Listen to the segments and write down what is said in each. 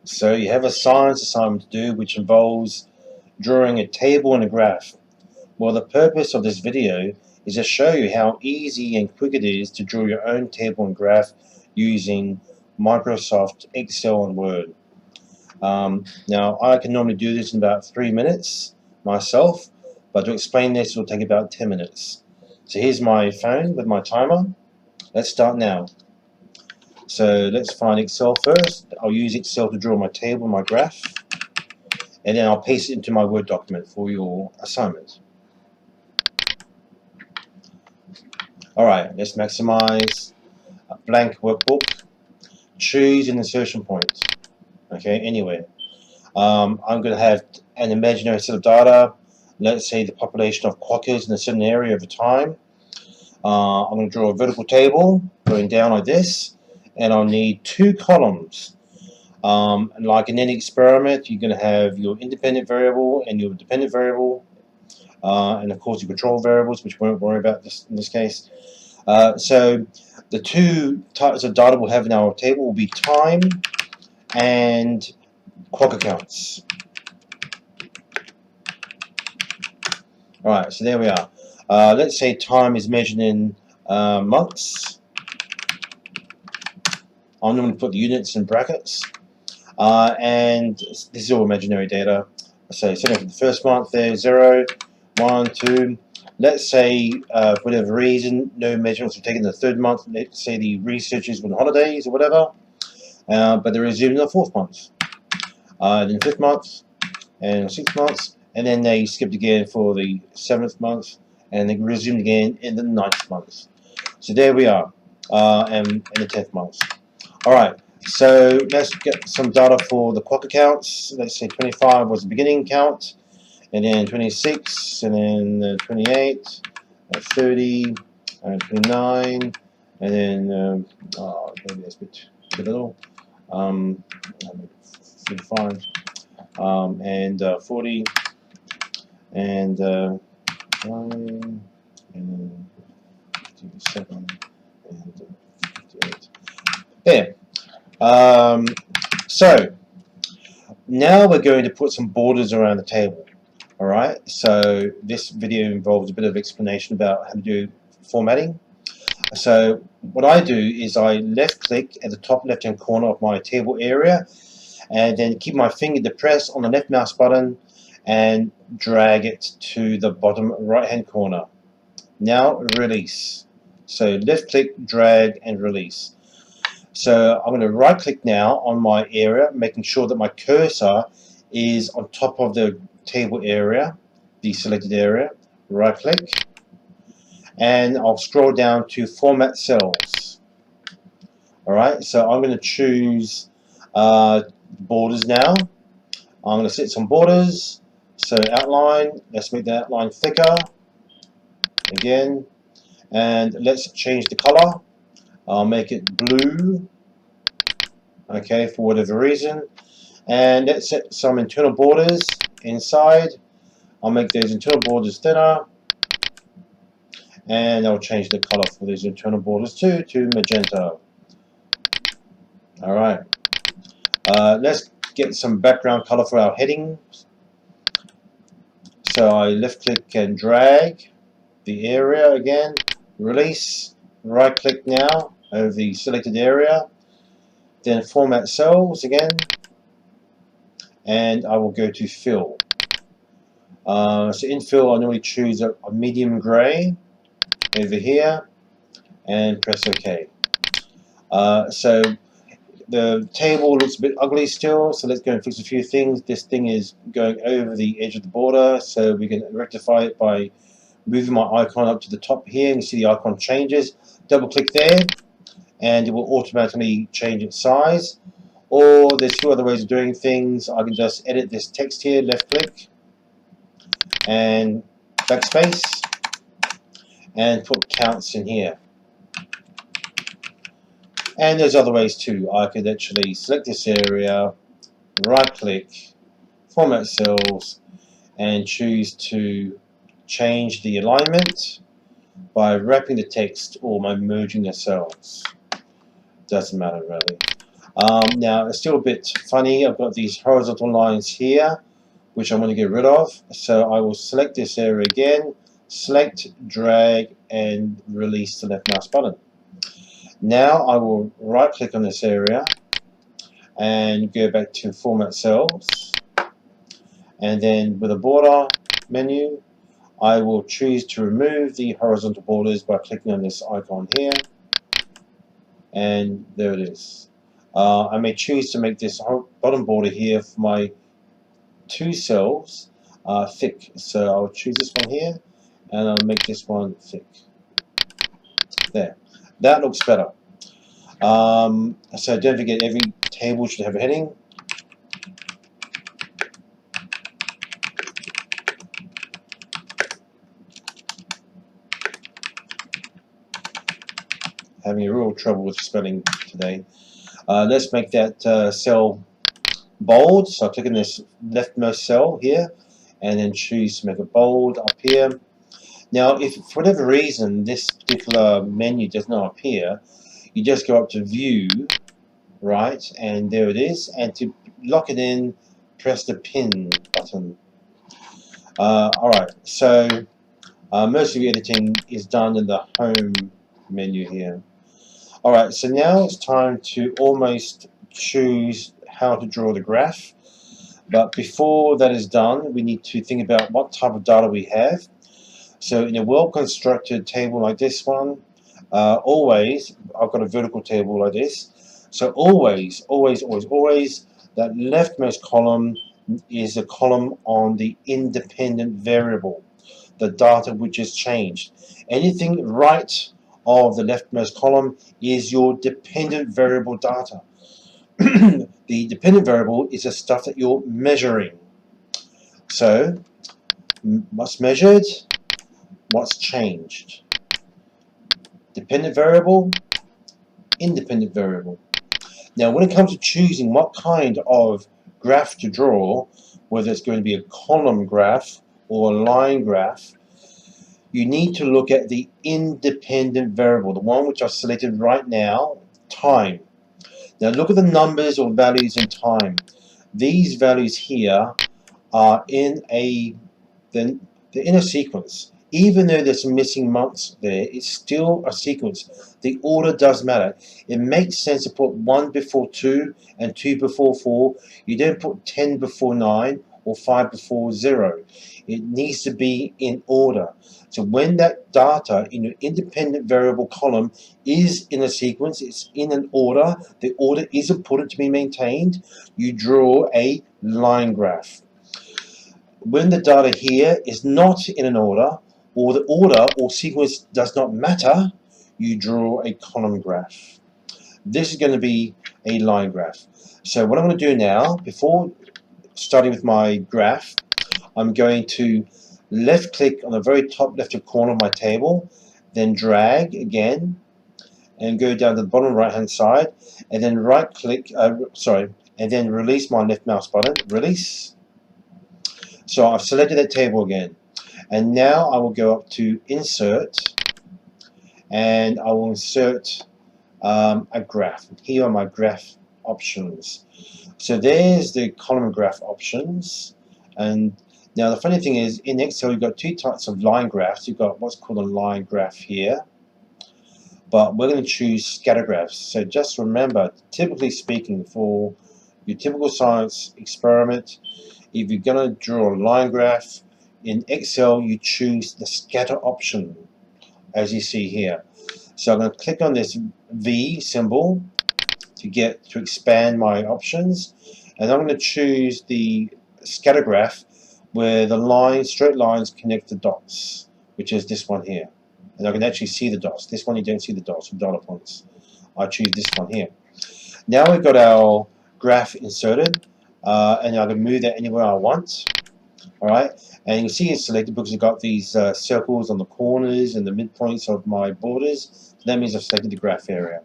So you have a science assignment to do which involves drawing a table and a graph. Well, the purpose of this video is to show you how easy and quick it is to draw your own table and graph using Microsoft Excel and Word. Now, I can normally do this in about 3 minutes myself, but to explain this will take about 10 minutes. So here's my phone with my timer. Let's start now. So let's find Excel first. I'll use Excel to draw my table, my graph, and then I'll paste it into my Word document for your assignment. Alright, let's maximize a blank workbook. Choose an insertion point. Okay, anywhere. I'm going to have an imaginary set of data. Let's say the population of quokkas in a certain area over time. I'm going to draw a vertical table going down like this, and I'll need 2 columns. And like in any experiment, you're going to have your independent variable and your dependent variable, and of course your control variables, which we won't worry about in this case. So the 2 types of data we'll have in our table will be time and quokka counts. Alright, so there we are. Let's say time is measured in months. I'm going to put the units in brackets. And this is all imaginary data. So setting for the first month there, 0, 1, 2. Let's say for whatever reason no measurements were taken in the 3rd month. Let's say the researchers were on holidays or whatever, but they resumed in the 4th month, then 5th month, and 6th month, and then they skipped again for the 7th month, and they resumed again in the 9th month. So there we are, and in the 10th month. Alright, so let's get some data for the quokka counts. Let's say 25 was the beginning count, and then 26, and then 28, 30, and 29, and then maybe that's a bit little, 35, and 40, and 9, and 57, and 58. There. So now we're going to put some borders around the table. Alright, so this video involves a bit of explanation about how to do formatting. So what I do is I left click at the top left hand corner of my table area, and then keep my finger depressed on the left mouse button and drag it to the bottom right hand corner. Now release. So left click, drag, and release. So I'm going to right click now on my area, making sure that my cursor is on top of the table area, the selected area. Right click, and I'll scroll down to format cells. Alright, so I'm going to choose borders now. I'm going to set some borders. So outline, let's make the outline thicker again, and let's change the color. I'll make it blue, okay, for whatever reason, and let's set some internal borders inside. I'll make those internal borders thinner, and I'll change the color for these internal borders too to magenta. Alright, let's get some background color for our headings. So I left click and drag the area again, release, right click now over the selected area, then format cells again, and I will go to fill. So in fill I normally choose a medium grey over here and press OK. So the table looks a bit ugly still, so let's go and fix a few things. This thing is going over the edge of the border, so we can rectify it by moving my icon up to the top here, and you see the icon changes. Double click there and it will automatically change its size. Or there's 2 other ways of doing things. I can just edit this text here, left click and backspace, and put counts in here. And there's other ways too. I could actually select this area, right click, format cells, and choose to change the alignment by wrapping the text or by merging the cells. Doesn't matter really. Now it's still a bit funny. I've got these horizontal lines here, which I want to get rid of. So I will select this area again, select, drag, and release the left mouse button. Now I will right click on this area and go back to Format Cells, and then with a border menu I will choose to remove the horizontal borders by clicking on this icon here, and there it is. I may choose to make this bottom border here for my two cells thick, so I'll choose this one here and I'll make this one thick. There, that looks better. So don't forget, every table should have a heading. Having a real trouble with spelling today. Let's make that cell bold. So I click on this leftmost cell here and then choose to make it bold up here. Now if for whatever reason this particular menu does not appear, you just go up to View, right, and there it is, and to lock it in, press the pin button. Alright, so most of the editing is done in the home menu here. Alright, so now it's time to almost choose how to draw the graph. But before that is done, we need to think about what type of data we have. So in a well-constructed table like this one, always, I've got a vertical table like this. So always, that leftmost column is a column on the independent variable, the data which is changed. Anything right of the leftmost column is your dependent variable data. The dependent variable is the stuff that you're measuring. So, what's measured, what's changed. Dependent variable, independent variable. Now, when it comes to choosing what kind of graph to draw, whether it's going to be a column graph or a line graph, you need to look at the independent variable, the one which I've selected right now, time. Now look at the numbers or values in time. These values here are in they're in a sequence. Even though there's some missing months there, it's still a sequence. The order does matter. It makes sense to put 1 before 2 and 2 before 4. You don't put 10 before 9 or 5 before 0. It needs to be in order. So when that data in your independent variable column is in a sequence, it's in an order, the order is important to be maintained, you draw a line graph. When the data here is not in an order, or the order or sequence does not matter, you draw a column graph. This is going to be a line graph. So what I'm going to do now, before starting with my graph, I'm going to left click on the very top left corner of my table, then drag again and go down to the bottom right hand side, and then right click, and then release my left mouse button, release. So I've selected that table again, and now I will go up to insert and I will insert a graph. Here are my graph options. So there's the column graph options. And now the funny thing is, in Excel you've got two types of line graphs. You've got what's called a line graph here, but we're going to choose scatter graphs. So just remember, typically speaking, for your typical science experiment, if you're going to draw a line graph in Excel, you choose the scatter option, as you see here. So I'm going to click on this V symbol to expand my options, and I'm going to choose the scatter graph where the straight lines connect the dots, which is this one here, and I can actually see the dots. This one you don't see the dots, the data points. I choose this one here. Now we've got our graph inserted, and I can move that anywhere I want. Alright, and you can see it's selected because I've got these circles on the corners and the midpoints of my borders. So that means I've selected the graph area.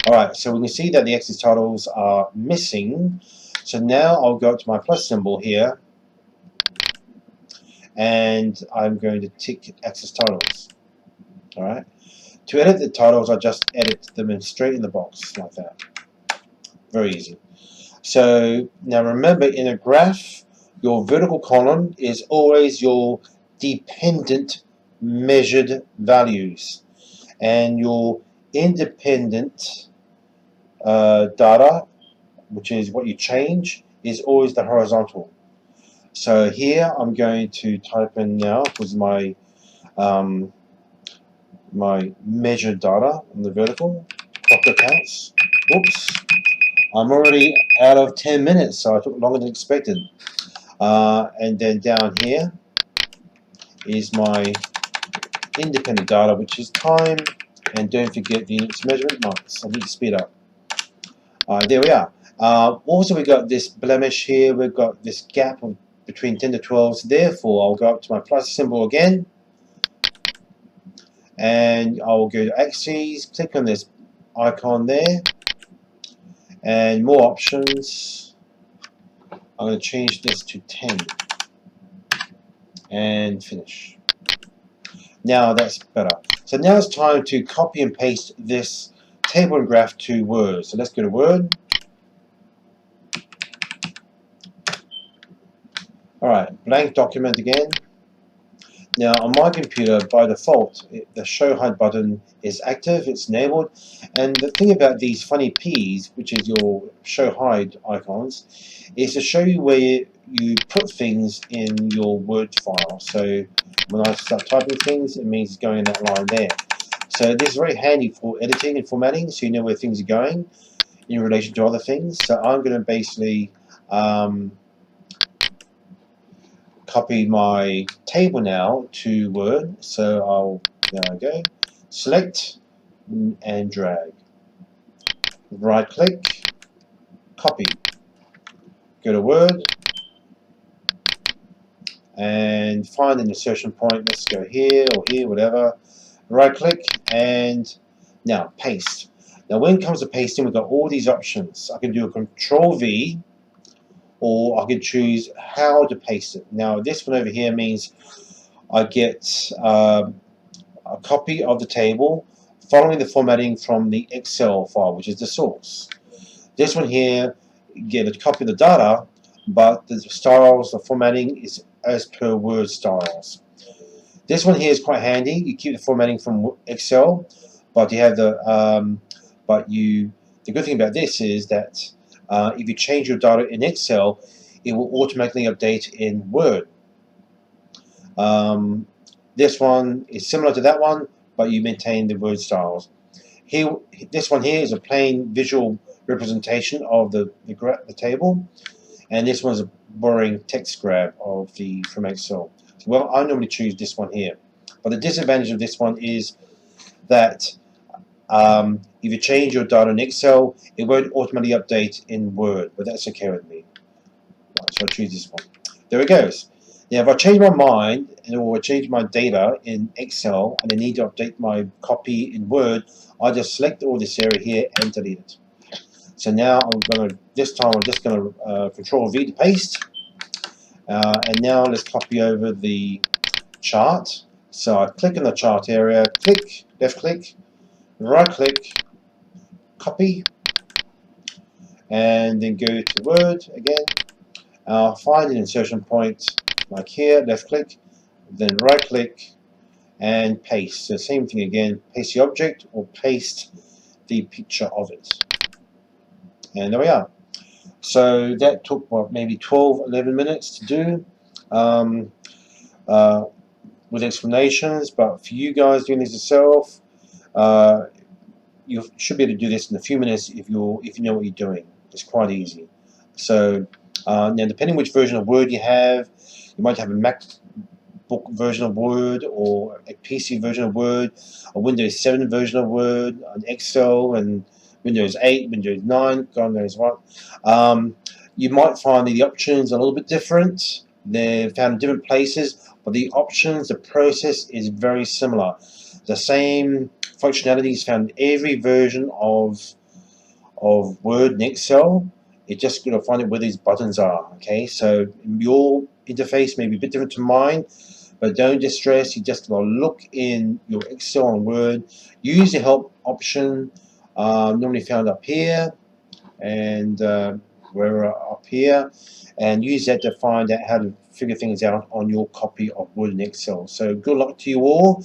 Alright, so we can see that the axis titles are missing. So now I'll go up to my plus symbol here, and I'm going to tick axis titles. Alright, to edit the titles, I just edit them straight in the box like that. Very easy. So now remember, in a graph, your vertical column is always your dependent measured values, and your independent data, which is what you change, is always the horizontal. So here I'm going to type in now, because my measured data on the vertical, clock counts. Oops, I'm already out of 10 minutes, so I took longer than expected. And then down here is my independent data, which is time, and don't forget the units measurement months. I need to speed up. There we are. Also, we got this blemish here. We've got this gap of between 10 to 12. So therefore, I'll go up to my plus symbol again, and I'll go to axes. Click on this icon there, and more options. I'm going to change this to 10 and finish. Now that's better. So now it's time to copy and paste this table and graph to Word. So let's go to Word. Alright, blank document again. Now on my computer, by default, the show hide button is active, it's enabled. And the thing about these funny P's, which is your show hide icons, is to show you where you put things in your Word file. So when I start typing things, it means it's going in that line there. So this is very handy for editing and formatting, so you know where things are going in relation to other things. So I'm going to basically copy my table now to Word. So there I go, select and drag, right click, copy, go to Word and find an insertion point. Let's go here or here, whatever, right click, and now paste. Now when it comes to pasting, we've got all these options. I can do a Control V, or I can choose how to paste it. Now this one over here means I get a copy of the table following the formatting from the Excel file, which is the source. This one here, you get a copy of the data, but the styles, the formatting is as per Word styles. This one here is quite handy. You keep the formatting from Excel, but you have the the good thing about this is that if you change your data in Excel, it will automatically update in Word. This one is similar to that one, but you maintain the word styles. Here, this one here is a plain visual representation of the table, and this one's a boring text grab of from Excel. Well, I normally choose this one here, but the disadvantage of this one is that if you change your data in Excel, it won't automatically update in Word, but that's okay with me. Right, so I choose this one. There it goes. Now, if I change my mind or change my data in Excel and I need to update my copy in Word, I just select all this area here and delete it. So now this time I'm just going to Control V to paste. And now let's copy over the chart. So I click in the chart area, click, left click, right click, copy, and then go to Word again. I'll find an insertion point like here, left click, then right click and paste. So same thing again, paste the object or paste the picture of it. And there we are. So that took what, maybe 12-11 minutes to do with explanations, but for you guys doing this yourself, you should be able to do this in a few minutes if you know what you're doing. It's quite easy. So now, depending which version of Word you have, you might have a MacBook version of Word, or a PC version of Word, a Windows 7 version of Word, an Excel, and Windows 8, Windows 9, God knows what. You might find the options are a little bit different. They're found in different places, but the options, the process is very similar. The same functionality is found in every version of Word and Excel. You're just going to find it where these buttons are. Okay, so your interface may be a bit different to mine, but don't distress. You just going to look in your Excel and Word. Use the help option, normally found up here. and we're up here, and use that to find out how to figure things out on your copy of Word and Excel. So good luck to you all.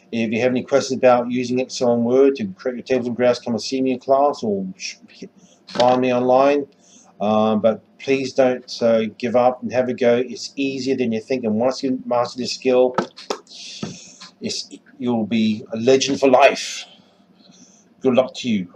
If you have any questions about using Excel and Word to create your tables and graphs, come and see me in class or find me online. But please don't give up and have a go. It's easier than you think, and once you master this skill, you'll be a legend for life. Good luck to you.